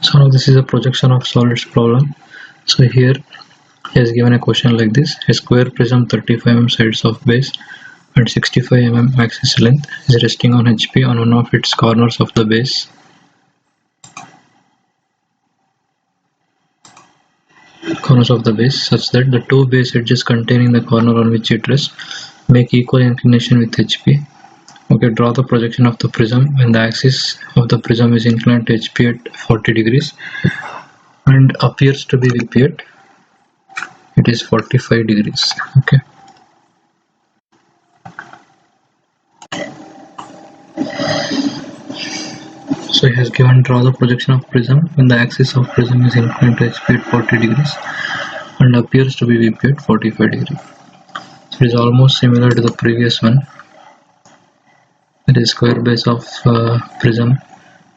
So now this is a projection of solids problem. So here he has given a question like this: a square prism 35 mm sides of base and 65 mm axis length is resting on HP on one of its corners of the base. Such that the two base edges containing the corner on which it rests make equal inclination with HP. Okay, draw the projection of the prism when the axis of the prism is inclined to HP at 40 degrees and appears to be VP at it is 45 degrees. Okay. So he has given draw the projection of prism when the axis of prism is inclined to HP at 40 degrees and appears to be VP at 45 degrees. So it is almost similar to the previous one. It is square base of prism,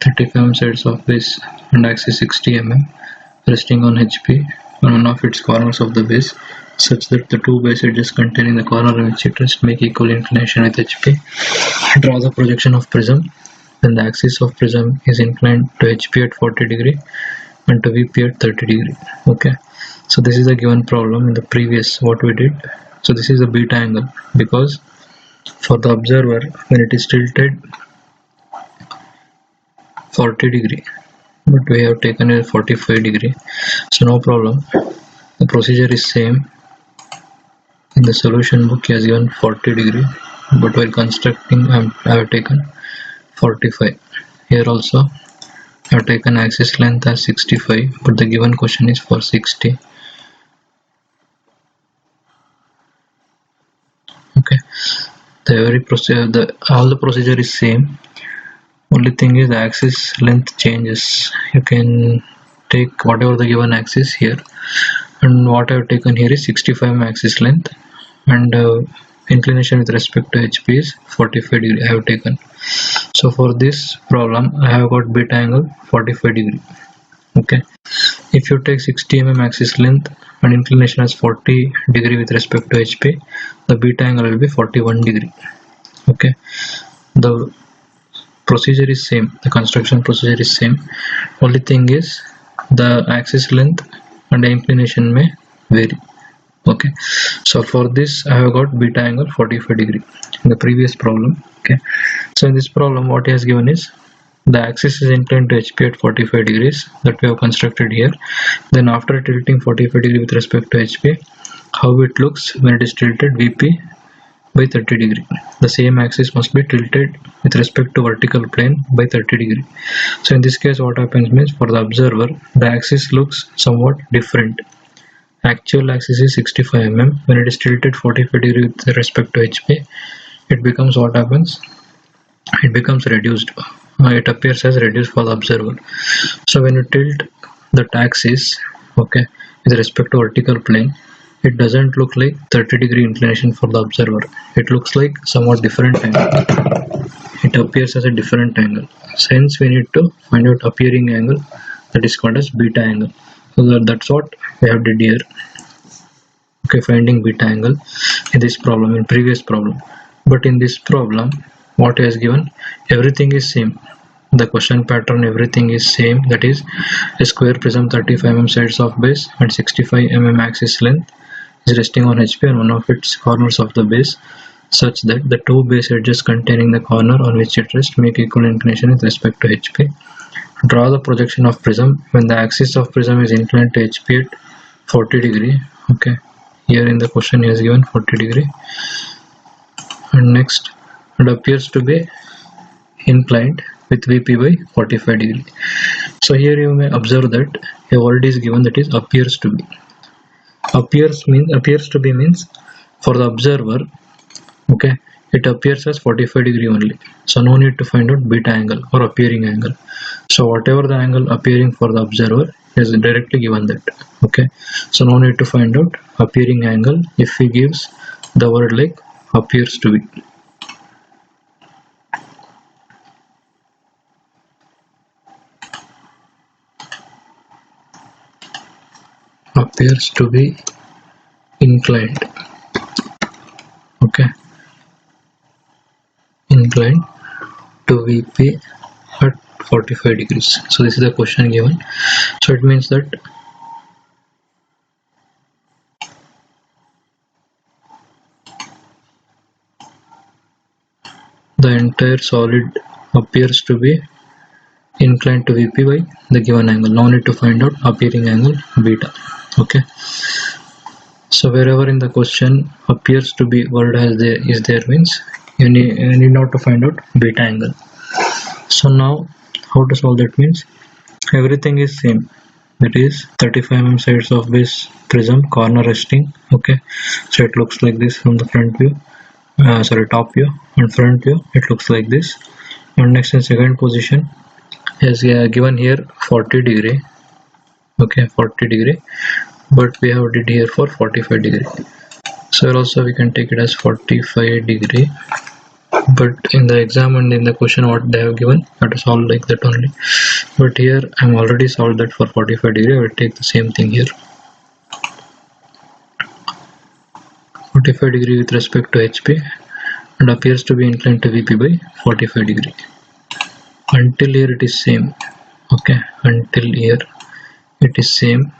35 mm sides of base and axis 60 mm resting on HP on one of its corners of the base, such that the two base edges containing the corner on which it rests make equal inclination with HP. Draw the projection of prism when the axis of prism is inclined to HP at 40 degree and to VP at 30 degree. Okay, so this is a given problem in the previous what we did. So this is a beta angle because for the observer when it is tilted 40 degree, but we have taken a 45 degree, so no problem. The procedure is same. In the solution book he has given 40 degree, but while constructing I have taken 45. Here also I have taken axis length as 65, but the given question is for 60. Okay, all the procedure is same. Only thing is the axis length changes. You can take whatever the given axis here, and what I have taken here is 65 axis length, and inclination with respect to HP is 45 degree I have taken. So for this problem I have got beta angle 45 degree. Okay, if you take 60 mm axis length and inclination as 40 degree with respect to HP, the beta angle will be 41 degree. Okay, the procedure is same, the construction procedure is same. Only thing is the axis length and the inclination may vary. Okay, so for this I have got beta angle 45 degree in the previous problem. Okay, so in this problem what he has given is the axis is inclined to HP at 45 degrees that we have constructed here. Then after tilting 45 degree with respect to HP, how it looks when it is tilted VP by 30 degree. The same axis must be tilted with respect to vertical plane by 30 degree. So in this case what happens means for the observer the axis looks somewhat different. Actual axis is 65 mm. When it is tilted 45 degree with respect to HP, it becomes what happens? It becomes reduced. It appears as reduced for the observer. So when you tilt the axis, okay, with respect to vertical plane, it doesn't look like 30 degree inclination for the observer. It looks like somewhat different angle. It appears as a different angle. Hence we need to find out appearing angle, that is called as beta angle. So that's what we have did here. Okay, finding beta angle in this problem, in previous problem. But in this problem what he has given, everything is same. The question pattern, everything is same, that is a square prism 35 mm sides of base and 65 mm axis length is resting on HP on one of its corners of the base, such that the two base edges containing the corner on which it rests make equal inclination with respect to HP. Draw the projection of prism when the axis of prism is inclined to HP at 40 degree. Okay, here in the question he has given 40 degree, and next it appears to be inclined with VP by 45 degree. So here you may observe that a word is given, that is appears to be. Appears to be means for the observer, okay, it appears as 45 degree only. So no need to find out beta angle or appearing angle. So whatever the angle appearing for the observer is directly given that. Okay, so no need to find out appearing angle if he gives the word like appears to be. Appears to be inclined. Okay, inclined to VP at 45 degrees. So this is the question given. So it means that the entire solid appears to be inclined to VP by the given angle. Now need to find out appearing angle beta. Okay, so wherever in the question appears to be word is there means you need not to find out beta angle. So now how to solve that means everything is same, that is 35 mm sides of this prism, corner resting. Okay, so it looks like this from the front view, top view, and front view it looks like this. And next in second position is given here 40 degree. Okay, 40 degree, but we have did here for 45 degree. So also we can take it as 45 degree, but in the exam and in the question what they have given, I have to solve like that only. But here I'm already solved that for 45 degree. I will take the same thing here, 45 degree with respect to HP, and appears to be inclined to VP by 45 degree. Until here it is same. Okay, until here it is same.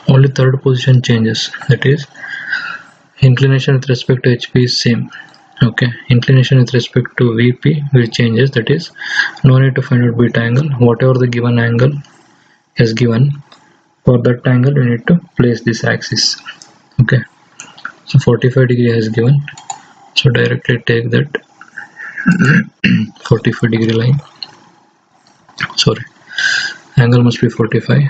Only third position changes, that is inclination with respect to HP is same. Okay, inclination with respect to VP will changes, that is no need to find out beta angle. Whatever the given angle is given, for that angle we need to place this axis. Okay, so 45 degree has given, so directly take that 45 degree line. Sorry, angle must be 45.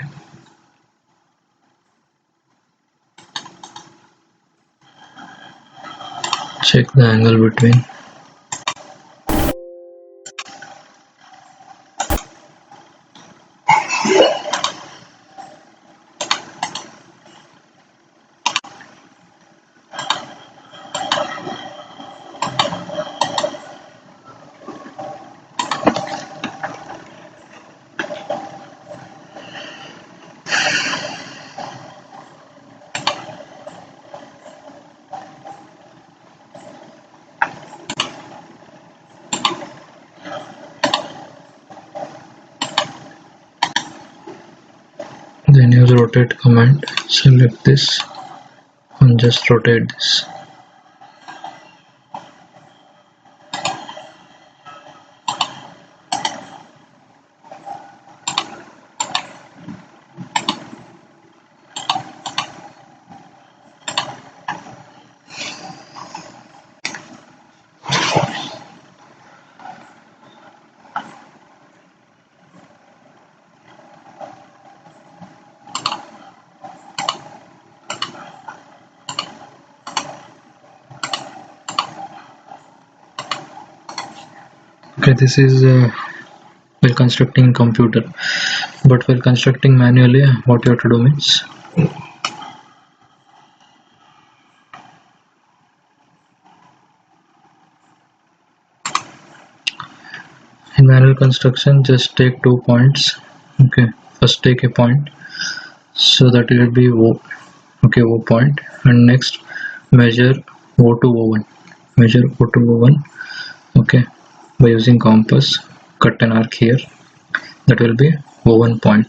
Check the angle between. Then use rotate command, select this and just rotate this. Okay, this is while constructing computer, but while constructing manually what you have to do means in manual construction just take 2 points. Okay, first take a point, so that it will be O. Okay, O point, and next measure O to O1, measure O to O1. Okay, by using compass cut an arc here, that will be O1 point,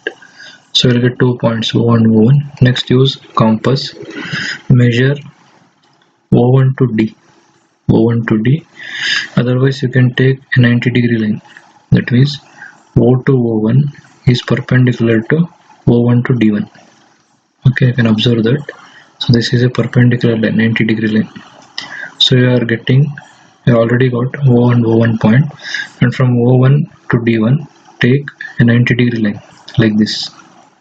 so we'll get 2 points O1 O1. Next use compass, measure O1 to D, O1 to D. Otherwise you can take a 90 degree line, that means O to O1 is perpendicular to O1 to D1. Okay, you can observe that. So this is a perpendicular line, 90 degree line. So you are getting, you already got O1 O1 point, and from O1 to D1 take a 90 degree line like this.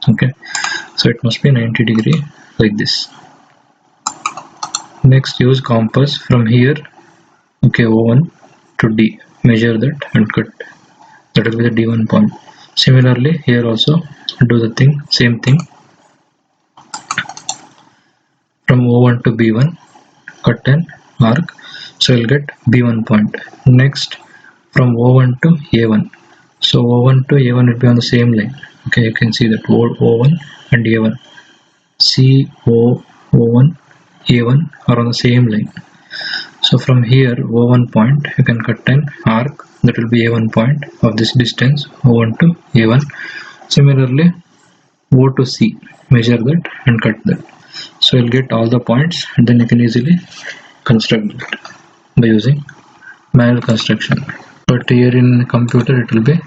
Okay, so it must be 90 degree like this. Next use compass from here. Okay, O1 to D, measure that and cut, that will be the D1 point. Similarly here also do the thing, same thing, from O1 to B1 cut an arc, so you'll get B1 point. Next from O1 to A1 So O1 to A1 will be on the same line. Okay, you can see that O1 and A1, O1, A1 are on the same line. So from here O1 point you can cut an arc that will be A1 point of this distance O1 to A1. Similarly O to C, measure that and cut that. So you'll get all the points and then you can easily construct that by using manual construction. But here in computer it will be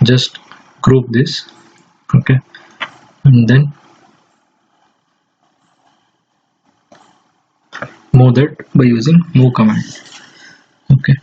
just group this, okay, and then move that by using move command. Okay,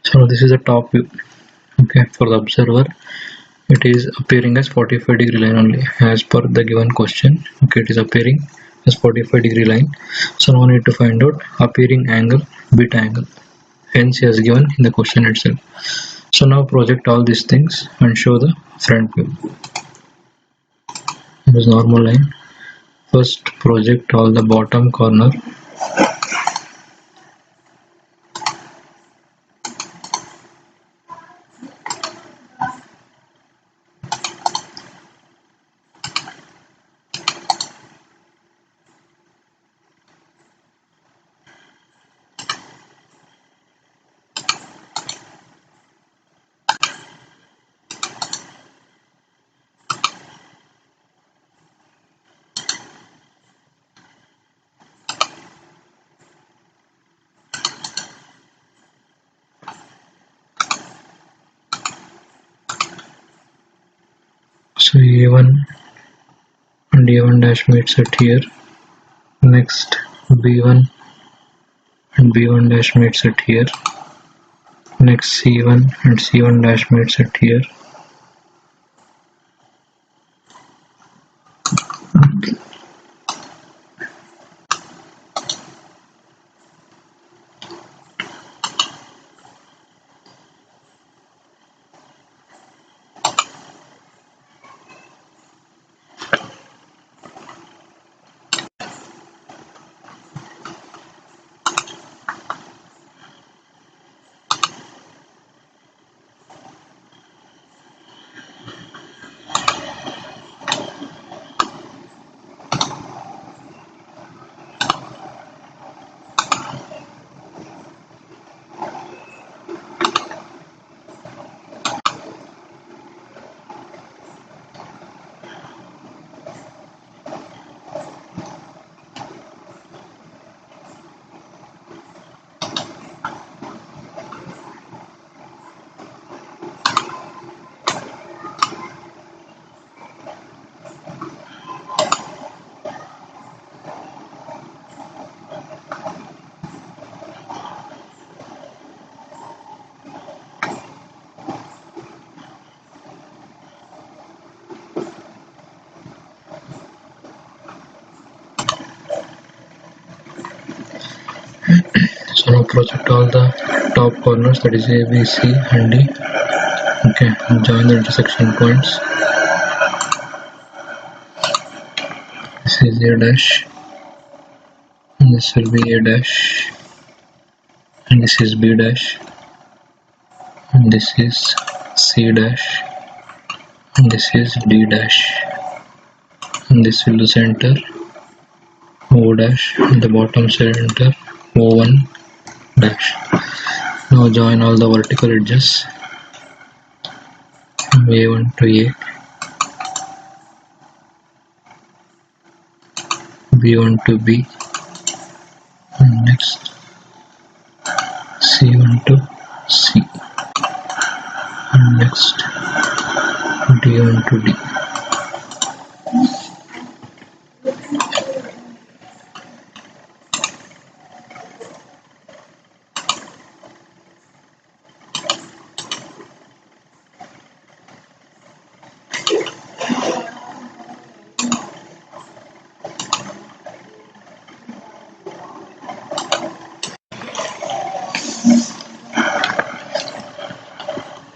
so this is a top view. Okay, for the observer it is appearing as 45-degree line only as per the given question. Okay, it is appearing as 45-degree line. So now we need to find out appearing angle, beta angle, hence he has given in the question itself. So now project all these things and show the front view. This normal line. First project all the bottom corner. So A1 and A1 dash meets at here. Next B1 and B1 dash meets at here. Next C1 and C1 dash meets at here. So now project all the top corners, that is A, B, C and D. Okay, join the intersection points. This is A dash, and this will be A dash, and this is B dash, and this is C dash, and this is D dash. and this will the center O dash, and the bottom center O1 dash. Now join all the vertical edges from A1 to A, B1 to B, and next C1 to C, and next D1 to D.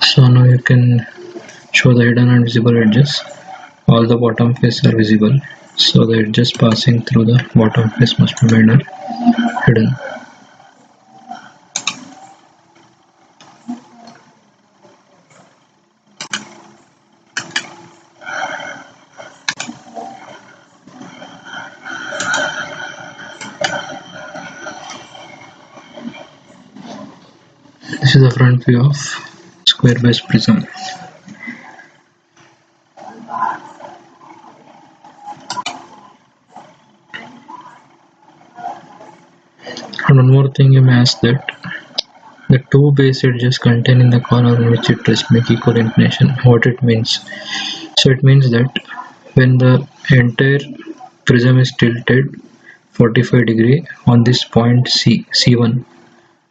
So now you can show the hidden and visible edges. All the bottom face are visible, so the edges passing through the bottom face must be made are hidden. This is the front view of square base prism. And one more thing you may ask, that the two base edges contained in the corner on which it rests make equal inclination. What it means? So it means that when the entire prism is tilted 45 degree on this point C1,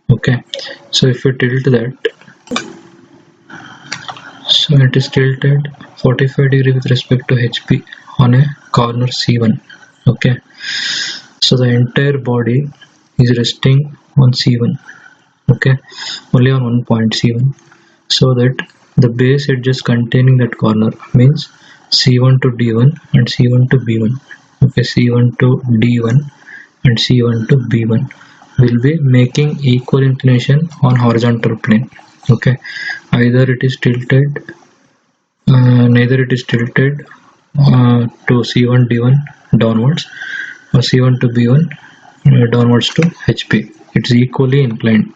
okay, so if you tilt that, so it is tilted 45 degree with respect to HP on a corner C1, okay, so the entire body is resting on C1, okay, only on one point C1, so that the base edges containing that corner means C1 to D1 and C1 to B1, okay, C1 to D1 and C1 to B1 will be making equal inclination on horizontal plane, okay, either it is tilted neither it is tilted to C1 D1 downwards or C1 to B1 downwards to HP. It's equally inclined,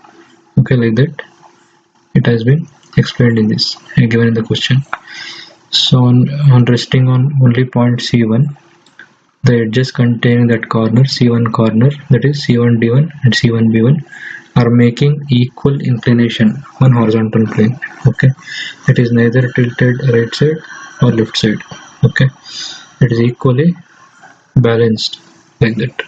okay, like that it has been explained in this given in the question. So on resting on only point C1, the edges containing that corner C1 corner, that is C1 D1 and C1 B1, are making equal inclination on horizontal plane, okay, it is neither tilted right side or left side, okay, it is equally balanced like that.